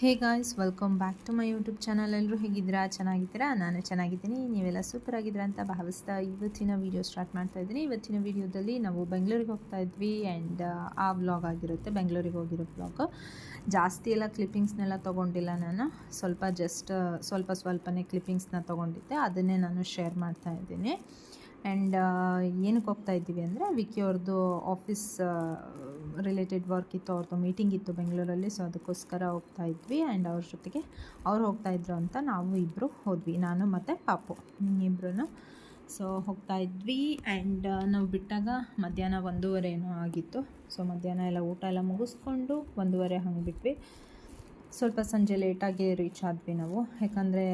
Hey guys, welcome back to my YouTube channel. ಎಲ್ಲರೂ ಹೇಗಿದ್ದೀರಾ? ಚೆನ್ನಾಗಿದ್ದೀರಾ? ನಾನು ಚೆನ್ನಾಗಿದ್ದೀನಿ. ನೀವೆಲ್ಲ ಸೂಪರ್ ಆಗಿದ್ದೀರಾ ಅಂತ ಭಾವಿಸ್ತಾ ಇವತ್ತಿನ ವೀಡಿಯೋ ಸ್ಟಾರ್ಟ್ ಮಾಡ್ತಾ ಇದ್ದೀನಿ. ಇವತ್ತಿನ ವೀಡಿಯೋದಲ್ಲಿ ನಾವು ಬೆಂಗಳೂರಿಗೆ ಹೋಗ್ತಾ ಇದ್ವಿ ಆ್ಯಂಡ್ ಆ ವ್ಲಾಗ್ ಆಗಿರುತ್ತೆ, ಬೆಂಗಳೂರಿಗೆ ಹೋಗಿರೋ ವ್ಲಾಗ್. ಜಾಸ್ತಿ ಎಲ್ಲ ಕ್ಲಿಪ್ಪಿಂಗ್ಸ್ನೆಲ್ಲ ತೊಗೊಂಡಿಲ್ಲ ನಾನು, ಸ್ವಲ್ಪನೇ ಕ್ಲಿಪ್ಪಿಂಗ್ಸ್ನ ತೊಗೊಂಡಿದ್ದೆ, ಅದನ್ನೇ ನಾನು ಶೇರ್ ಮಾಡ್ತಾ ಇದ್ದೀನಿ. ಆ್ಯಂಡ್ ಏನಕ್ಕೆ ಹೋಗ್ತಾ ಇದ್ದೀವಿ ಅಂದರೆ, ವಿಕ್ಕಿ ಅವ್ರದ್ದು ಆಫೀಸ್ ರಿಲೇಟೆಡ್ ವರ್ಕ್ ಇತ್ತು, ಅವ್ರದ್ದು ಮೀಟಿಂಗ್ ಇತ್ತು ಬೆಂಗಳೂರಲ್ಲಿ. ಸೊ ಅದಕ್ಕೋಸ್ಕರ ಹೋಗ್ತಾ ಇದ್ವಿ. ಆ್ಯಂಡ್ ಅವ್ರ ಜೊತೆಗೆ ಅವ್ರು ಹೋಗ್ತಾ ಇದ್ರು ಅಂತ ನಾವು ಇಬ್ಬರು ಹೋದ್ವಿ, ನಾನು ಮತ್ತು ಪಾಪು ಇಬ್ಬರೂ. ಸೊ ಹೋಗ್ತಾ ಇದ್ವಿ. ಆ್ಯಂಡ್ ನಾವು ಬಿಟ್ಟಾಗ ಮಧ್ಯಾಹ್ನ 1:30 ಏನೋ ಆಗಿತ್ತು. ಸೊ ಮಧ್ಯಾಹ್ನ ಎಲ್ಲ ಊಟ ಎಲ್ಲ ಮುಗಿಸ್ಕೊಂಡು 1:30 ಹಂಗೆ ಬಿಟ್ವಿ. ಸ್ವಲ್ಪ ಸಂಜೆ ಲೇಟಾಗಿ ರೀಚ್ ಆದ್ವಿ ನಾವು, ಯಾಕಂದರೆ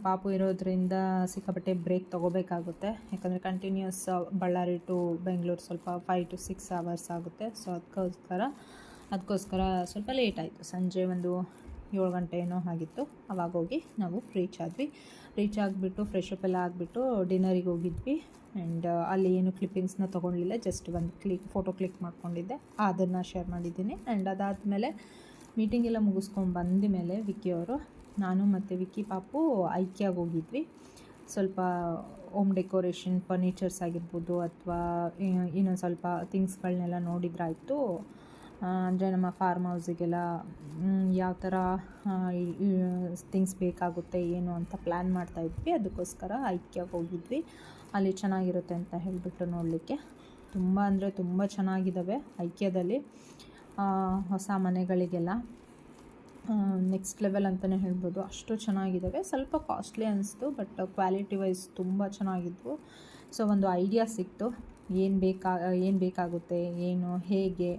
ಪಾಪು ಇರೋದ್ರಿಂದ ಸಿಕ್ಕಾಪಟ್ಟೆ ಬ್ರೇಕ್ ತೊಗೋಬೇಕಾಗುತ್ತೆ. ಯಾಕಂದರೆ ಕಂಟಿನ್ಯೂಸ್ ಬಳ್ಳಾರಿ ಟು ಬೆಂಗಳೂರು ಸ್ವಲ್ಪ 5 to 6 hours ಆಗುತ್ತೆ. ಸೊ ಅದಕ್ಕೋಸ್ಕರ ಸ್ವಲ್ಪ ಲೇಟ್ ಆಯಿತು. ಸಂಜೆ ಒಂದು 7 ಗಂಟೆ ಏನೋ ಆಗಿತ್ತು. ಅವಾಗ ಹೋಗಿ ನಾವು ರೀಚ್ ಆದ್ವಿ. ರೀಚ್ ಆಗಿಬಿಟ್ಟು ಫ್ರೆಶಪ್ ಎಲ್ಲ ಆಗಿಬಿಟ್ಟು ಡಿನ್ನರಿಗೆ ಹೋಗಿದ್ವಿ. ಆ್ಯಂಡ್ ಅಲ್ಲಿ ಏನು ಕ್ಲಿಪ್ಪಿಂಗ್ಸ್ನ ತೊಗೊಳ್ಳಿಲ್ಲ, ಜಸ್ಟ್ ಒಂದು ಫೋಟೋ ಕ್ಲಿಕ್ ಮಾಡ್ಕೊಂಡಿದ್ದೆ, ಅದನ್ನು ಶೇರ್ ಮಾಡಿದ್ದೀನಿ. ಆ್ಯಂಡ್ ಅದಾದಮೇಲೆ ಮೀಟಿಂಗ್ ಎಲ್ಲ ಮುಗಿಸ್ಕೊಂಡು ಬಂದ ಮೇಲೆ ವಿಕ್ಕಿಯವರು, ನಾನು ಮತ್ತು ವಿಕ್ಕಿ ಪಾಪು ಐಕ್ಯಾಗೆ ಹೋಗಿದ್ವಿ. ಸ್ವಲ್ಪ ಹೋಮ್ ಡೆಕೋರೇಷನ್ ಫರ್ನಿಚರ್ಸ್ ಆಗಿರ್ಬೋದು ಅಥವಾ ಇನ್ನೊಂದು ಸ್ವಲ್ಪ ಥಿಂಗ್ಸ್ಗಳನ್ನೆಲ್ಲ ನೋಡಿದ್ರಾಯಿತು. ಅಂದರೆ ನಮ್ಮ ಫಾರ್ಮ್ ಹೌಸಿಗೆಲ್ಲ ಯಾವ ಥರ ಥಿಂಗ್ಸ್ ಬೇಕಾಗುತ್ತೆ ಏನು ಅಂತ ಪ್ಲ್ಯಾನ್ ಮಾಡ್ತಾಯಿದ್ವಿ. ಅದಕ್ಕೋಸ್ಕರ ಐಕ್ಯಾಗೆ ಹೋಗಿದ್ವಿ. ಅಲ್ಲಿ ಚೆನ್ನಾಗಿರುತ್ತೆ ಅಂತ ಹೇಳಿಬಿಟ್ಟು ನೋಡಲಿಕ್ಕೆ. ತುಂಬ ಅಂದರೆ ತುಂಬ ಚೆನ್ನಾಗಿದ್ದಾವೆ ಐಕ್ಯದಲ್ಲಿ ಹೊಸ ಮನೆಗಳಿಗೆಲ್ಲ. ನೆಕ್ಸ್ಟ್ ಲೆವೆಲ್ ಅಂತಲೇ ಹೇಳ್ಬೋದು, ಅಷ್ಟು ಚೆನ್ನಾಗಿದ್ದಾವೆ. ಸ್ವಲ್ಪ ಕಾಸ್ಟ್ಲಿ ಅನಿಸ್ತು, ಬಟ್ ಕ್ವಾಲಿಟಿ ವೈಸ್ ತುಂಬ ಚೆನ್ನಾಗಿದ್ವು. ಸೊ ಒಂದು ಐಡಿಯಾ ಸಿಕ್ತು, ಏನು ಬೇಕಾಗುತ್ತೆ, ಏನು ಹೇಗೆ.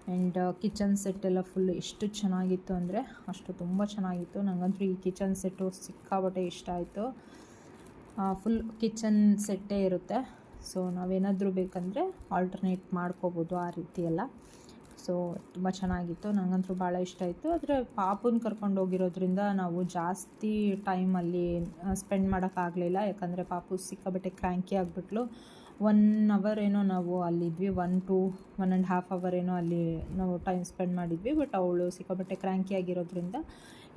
ಆ್ಯಂಡ್ ಕಿಚನ್ ಸೆಟ್ಟೆಲ್ಲ ಫುಲ್ ಎಷ್ಟು ಚೆನ್ನಾಗಿತ್ತು ಅಂದರೆ ಅಷ್ಟು ತುಂಬ ಚೆನ್ನಾಗಿತ್ತು. ನನಗಂತೂ ಈ ಕಿಚನ್ ಸೆಟ್ಟು ಸಿಕ್ಕಾಪಟ್ಟೆ ಇಷ್ಟ ಆಯಿತು. ಫುಲ್ ಕಿಚನ್ ಸೆಟ್ಟೇ ಇರುತ್ತೆ. ಸೊ ನಾವೇನಾದರೂ ಬೇಕಂದರೆ ಆಲ್ಟರ್ನೇಟ್ ಮಾಡ್ಕೋಬೋದು ಆ ರೀತಿ ಎಲ್ಲ. ಸೊ ತುಂಬ ಚೆನ್ನಾಗಿತ್ತು, ನನಗಂತೂ ಭಾಳ ಇಷ್ಟ ಆಯಿತು. ಆದರೆ ಪಾಪುನ ಕರ್ಕೊಂಡು ಹೋಗಿರೋದ್ರಿಂದ ನಾವು ಜಾಸ್ತಿ ಟೈಮಲ್ಲಿ ಸ್ಪೆಂಡ್ ಮಾಡೋಕ್ಕಾಗಲಿಲ್ಲ. ಯಾಕಂದರೆ ಪಾಪು ಸಿಕ್ಕಾಬಟ್ಟೆ ಕ್ರ್ಯಾಂಕಿ ಆಗಿಬಿಟ್ಲು. 1 hour ಏನೋ ನಾವು ಅಲ್ಲಿದ್ವಿ, 1 to 1.5 hour ಏನೋ ಅಲ್ಲಿ ನಾವು ಟೈಮ್ ಸ್ಪೆಂಡ್ ಮಾಡಿದ್ವಿ. ಬಟ್ ಅವಳು ಸಿಕ್ಕಾಬಟ್ಟೆ ಕ್ರ್ಯಾಂಕಿ ಆಗಿರೋದ್ರಿಂದ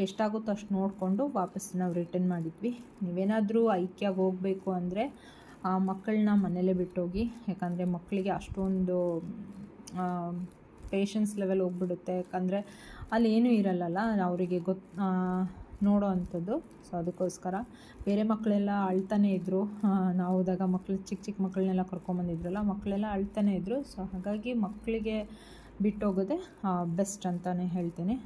ಎಷ್ಟಾಗುತ್ತೋ ಅಷ್ಟು ನೋಡಿಕೊಂಡು ವಾಪಸ್ ನಾವು ರಿಟರ್ನ್ ಮಾಡಿದ್ವಿ. ನೀವೇನಾದರೂ ಐಕ್ಯಾಗೆ ಹೋಗಬೇಕು ಅಂದರೆ ಮಕ್ಕಳನ್ನ ಮನೇಲೇ ಬಿಟ್ಟೋಗಿ. ಯಾಕಂದರೆ ಮಕ್ಕಳಿಗೆ ಅಷ್ಟೊಂದು ಪೇಷನ್ಸ್ ಲೆವೆಲ್ ಹೋಗ್ಬಿಡುತ್ತೆ. ಯಾಕಂದರೆ ಅಲ್ಲಿ ಏನೂ ಇರಲ್ಲಲ್ಲ ಅವರಿಗೆ ನೋಡೋ ಅಂಥದ್ದು. ಸೊ ಅದಕ್ಕೋಸ್ಕರ ಬೇರೆ ಮಕ್ಕಳೆಲ್ಲ ಅಳ್ತಾನೇ ಇದ್ದರು. ನಾವು ಹೋದಾಗ ಚಿಕ್ಕ ಮಕ್ಕಳನ್ನೆಲ್ಲ ಕರ್ಕೊಂಬಂದಿದ್ರಲ್ಲ, ಮಕ್ಕಳೆಲ್ಲ ಅಳ್ತಾನೇ ಇದ್ದರು. ಸೊ ಹಾಗಾಗಿ ಮಕ್ಕಳಿಗೆ ಬಿಟ್ಟೋಗೋದೇ ಬೆಸ್ಟ್ ಅಂತಲೇ ಹೇಳ್ತೀನಿ.